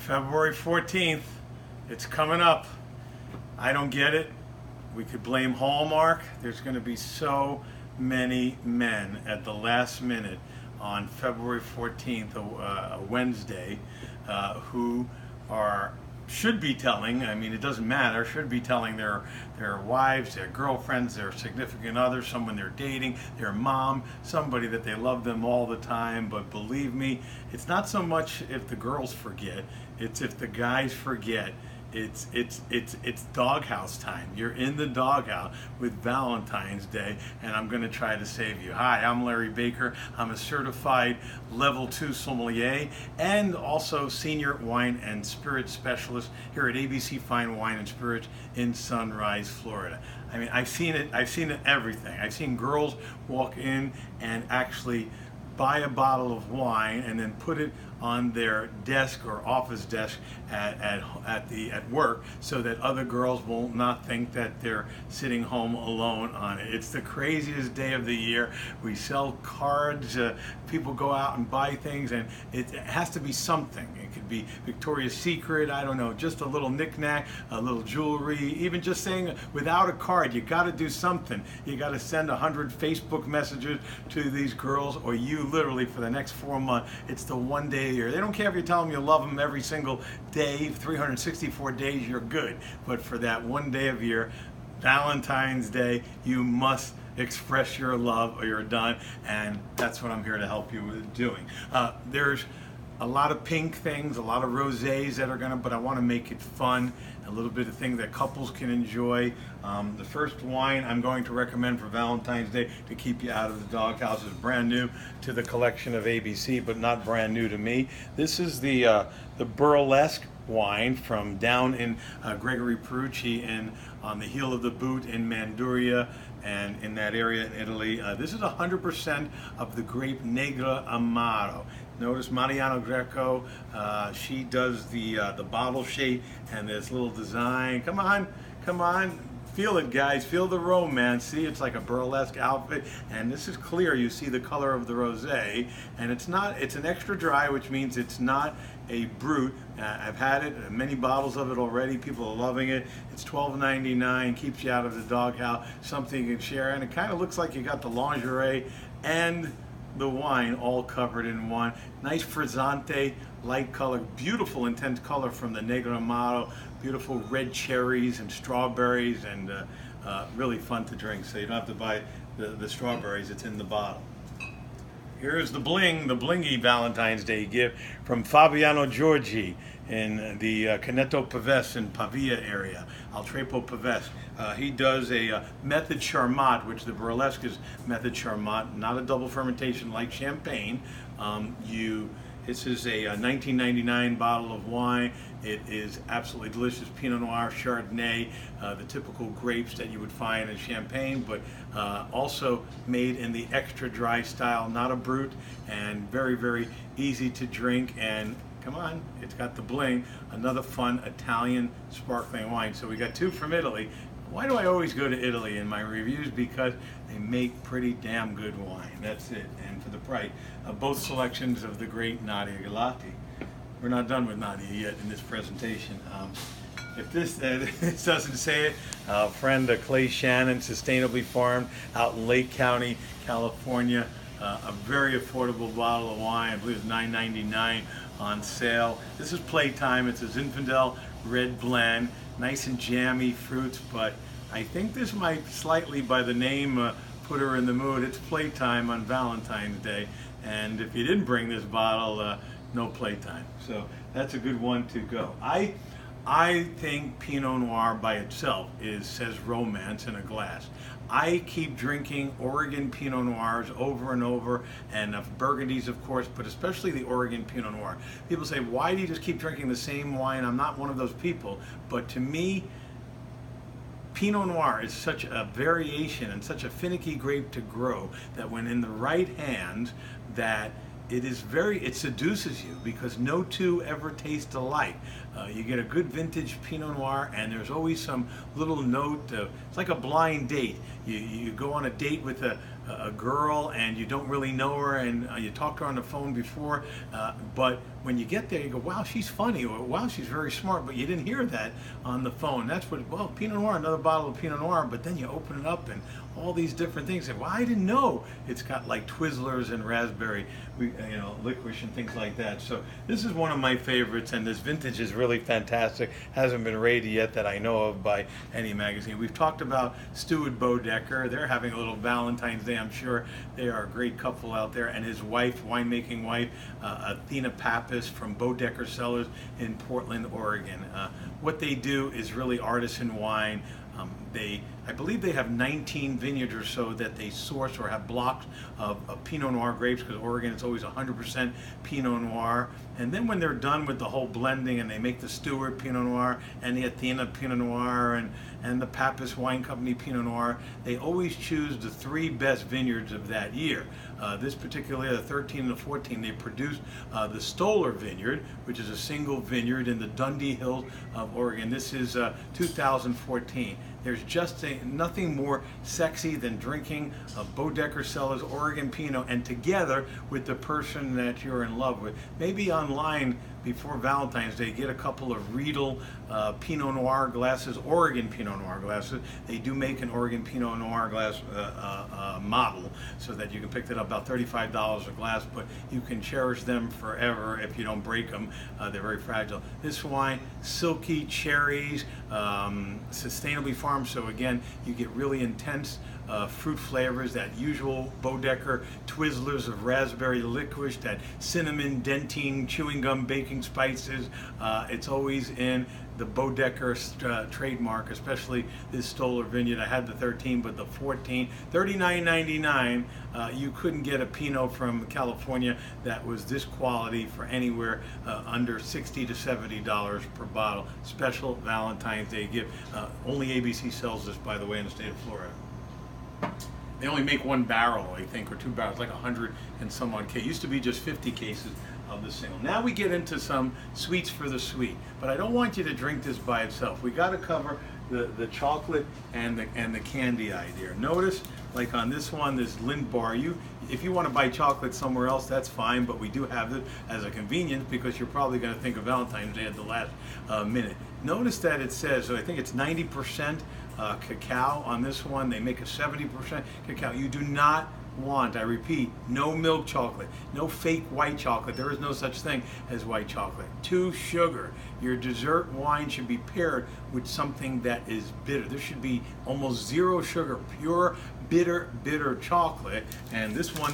February 14th, it's coming up. I don't get it. We could blame Hallmark. There's going to be so many men at the last minute on February 14th, a Wednesday, who should be telling, I mean, it doesn't matter, should be telling their wives, their girlfriends, their significant others, someone they're dating, their mom, somebody that they love them all the time. But believe me, it's not so much if the girls forget, it's if the guys forget. It's Doghouse time. You're in the doghouse with Valentine's Day, and I'm going to try to save you. Hi, I'm Larry Baker. I'm a certified level 2 sommelier and also senior wine and spirit specialist here at ABC Fine Wine and Spirits in Sunrise, Florida. I mean, I've seen it everything. I've seen girls walk in and actually buy a bottle of wine and then put it on their desk or office desk at work, so that other girls will not think that they're sitting home alone on it. It's the craziest day of the year. We sell cards, people go out and buy things, and it has to be something. It could be Victoria's Secret, I don't know, just a little knick-knack, a little jewelry, even just saying without a card. You got to do something. You got to send 100 Facebook messages to these girls, or you literally for the next 4 months, it's the one day a year. They don't care if you tell them you love them every single day, 364 days, you're good. But for that one day of year, Valentine's Day, you must express your love or you're done, and that's what I'm here to help you with doing. There's a lot of pink things, a lot of rosés that are but I want to make it fun, a little bit of things that couples can enjoy. The first wine I'm going to recommend for Valentine's Day to keep you out of the doghouse is brand new to the collection of ABC, but not brand new to me. This is the Burlesque wine from down in Gregory Perucci on the heel of the boot in Manduria and in that area in Italy. This is 100% of the grape Negro Amaro. Notice Mariano Greco, she does the bottle shape and this little design. Come on, feel it, guys, feel the romance. See, it's like a burlesque outfit, and this is clear. You see the color of the rosé, and it's an extra dry, which means it's not a brut. I've had it, many bottles of it already. People are loving it. It's $12.99, keeps you out of the doghouse, something you can share, and it kind of looks like you got the lingerie and the wine all covered in one. Nice frizzante, light color, beautiful intense color from the Negro Amaro, beautiful red cherries and strawberries, and really fun to drink, so you don't have to buy the strawberries, it's in the bottle. Here's the blingy Valentine's Day gift from Fabiano Giorgi in the Caneto Paves in Pavia area, Altrepo Paves. He does a method Charmat, which the burlesque is method Charmat, not a double fermentation like champagne. This is a 1999 bottle of wine. It is absolutely delicious. Pinot Noir, Chardonnay, the typical grapes that you would find in champagne, but also made in the extra dry style, not a brut, and very, very easy to drink. And come on, it's got the bling. Another fun Italian sparkling wine. So we got two from Italy. Why do I always go to Italy in my reviews? Because they make pretty damn good wine. That's it. And for the price, both selections of the great Nadia Galati. We're not done with Nadia yet in this presentation. If this doesn't say it, friend Clay Shannon, sustainably farmed out in Lake County, California. A very affordable bottle of wine. I believe it's $9.99 on sale. This is Playtime. It's a Zinfandel red blend. Nice and jammy fruits, but I think this might slightly, by the name, put her in the mood. It's Playtime on Valentine's Day, and if you didn't bring this bottle, no Playtime. So that's a good one to go. I think Pinot Noir by itself says romance in a glass. I keep drinking Oregon Pinot Noirs over and over, and Burgundies, of course, but especially the Oregon Pinot Noir. People say, why do you just keep drinking the same wine? I'm not one of those people, but to me, Pinot Noir is such a variation and such a finicky grape to grow that when in the right hands, that it seduces you, because no two ever taste alike. You get a good vintage Pinot Noir, and there's always some little note. It's like a blind date. You go on a date with a a girl and you don't really know her, and you talked to her on the phone before, but when you get there, you go, wow, she's funny, or wow, she's very smart, but you didn't hear that on the phone. That's what, well, Pinot Noir, another bottle of Pinot Noir, but then you open it up and all these different things. And well, I didn't know it's got like Twizzlers and raspberry, licorice and things like that. So this is one of my favorites, and this vintage is really fantastic. Hasn't been rated yet that I know of by any magazine. We've talked about Stuart Bodecker. They're having a little Valentine's Day, I'm sure. They are a great couple out there, and his wife, winemaking wife, Athena Pappas from Bodecker Cellars in Portland, Oregon. What they do is really artisan wine. I believe they have 19 vineyards or so that they source or have blocks of Pinot Noir grapes, because Oregon is always 100% Pinot Noir. And then when they're done with the whole blending and they make the Stewart Pinot Noir and the Athena Pinot Noir and the Pappas Wine Company Pinot Noir, they always choose the 3 best vineyards of that year. This particular year, the 13 and the 14, they produced the Stoller Vineyard, which is a single vineyard in the Dundee Hills of Oregon. This is 2014. There's just nothing more sexy than drinking a Bodecker Cellars Oregon Pinot, and together with the person that you're in love with. Maybe online before Valentine's Day, get a couple of Riedel Pinot Noir glasses, Oregon Pinot Noir glasses. They do make an Oregon Pinot Noir glass model, so that you can pick it up about $35 a glass, but you can cherish them forever if you don't break them. They're very fragile. This wine, silky cherries, sustainably farmed, so again, you get really intense fruit flavors, that usual Bodecker Twizzlers of raspberry licorice, that cinnamon, dentine, chewing gum, baking spices. It's always in the Bodecker trademark, especially this Stoller Vineyard. I had the 13, but the 14, $39.99. You couldn't get a Pinot from California that was this quality for anywhere under $60 to $70 per bottle. Special Valentine's Day gift. Only ABC sells this, by the way, in the state of Florida. They only make 1 barrel, I think, or 2 barrels, like 100 and some odd K. It used to be just 50 cases of the single. Now we get into some sweets for the sweet, but I don't want you to drink this by itself. We got to cover the chocolate and the candy idea. Notice, like on this one, this Lind Bar. If you want to buy chocolate somewhere else, that's fine, but we do have it as a convenience, because you're probably going to think of Valentine's Day at the last minute. Notice that it says, so I think it's 90% cacao on this one. They make a 70% cacao. You do not want, I repeat, no milk chocolate, no fake white chocolate. There is no such thing as white chocolate. 2 sugar. Your dessert wine should be paired with something that is bitter. There should be almost 0 sugar, pure bitter chocolate. And this one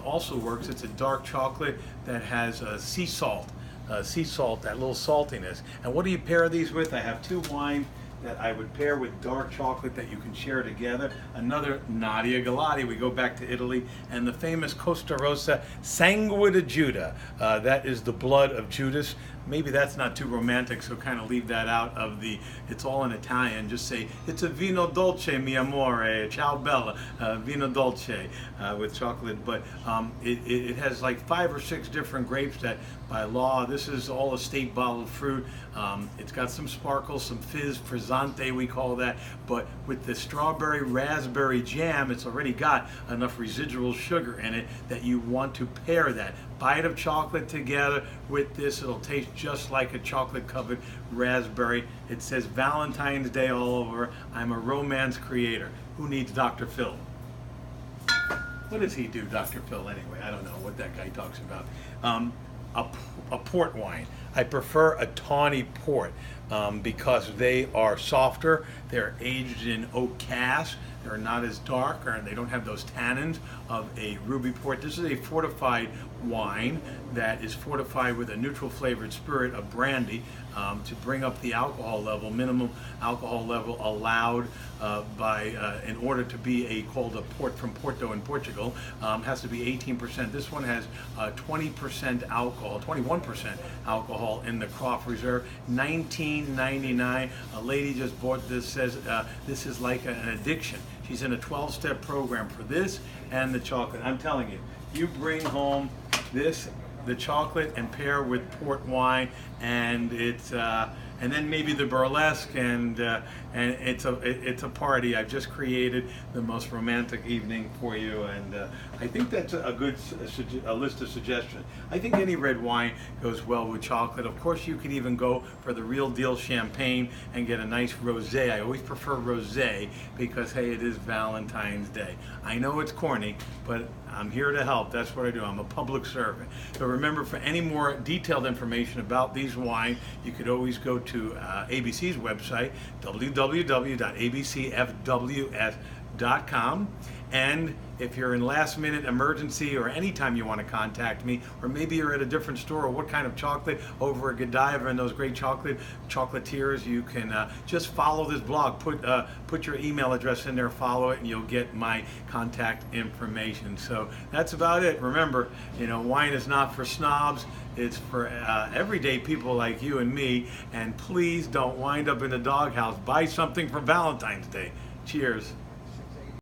also works. It's a dark chocolate that has sea salt, that little saltiness. And what do you pair these with? I have 2 wines that I would pair with dark chocolate that you can share together. Another Nadia Galati, we go back to Italy, and the famous Costa Rosa Sangue di Giuda. That is the blood of Judas. Maybe that's not too romantic, so kind of leave that out of the, it's all in Italian. Just say, it's a vino dolce, mi amore, ciao bella, vino dolce, with chocolate. But it has like 5 or 6 different grapes that, by law, this is all estate bottled fruit. It's got some sparkle, some fizz, frizzante we call that, but with the strawberry raspberry jam, it's already got enough residual sugar in it that you want to pair that bite of chocolate together with this. It'll taste just like a chocolate covered raspberry. It says Valentine's Day all over. I'm a romance creator. Who needs Dr. Phil? What does he do, Dr. Phil, anyway? I don't know what that guy talks about. A port wine. I prefer a tawny port because they are softer. They're aged in oak cask. They're not as dark, and they don't have those tannins of a ruby port. This is a fortified wine that is fortified with a neutral flavored spirit of brandy to bring up the alcohol level, minimum alcohol level allowed in order to be called a port from Porto in Portugal, has to be 18%. This one has 20% alcohol, 21% alcohol in the Croft Reserve. $19.99. A lady just bought this, says this is like an addiction. She's in a 12-step program for this and the chocolate. I'm telling you, you bring home this the chocolate and pair with port wine, and it's and then maybe the burlesque, and it's a party. I've just created the most romantic evening for you, and I think that's a good a list of suggestions. I think any red wine goes well with chocolate. Of course, you could even go for the real deal champagne and get a nice rosé. I always prefer rosé because, hey, it is Valentine's Day. I know it's corny, but I'm here to help. That's what I do. I'm a public servant. So remember, for any more detailed information about these wines, you could always go to ABC's website, www.abcfws.com. And if you're in last minute emergency or anytime you want to contact me, or maybe you're at a different store, or what kind of chocolate over at Godiva and those great chocolatiers, you can just follow this blog. Put your email address in there, follow it, and you'll get my contact information. So that's about it. Remember, wine is not for snobs. It's for everyday people like you and me. And please don't wind up in the doghouse. Buy something for Valentine's Day. Cheers.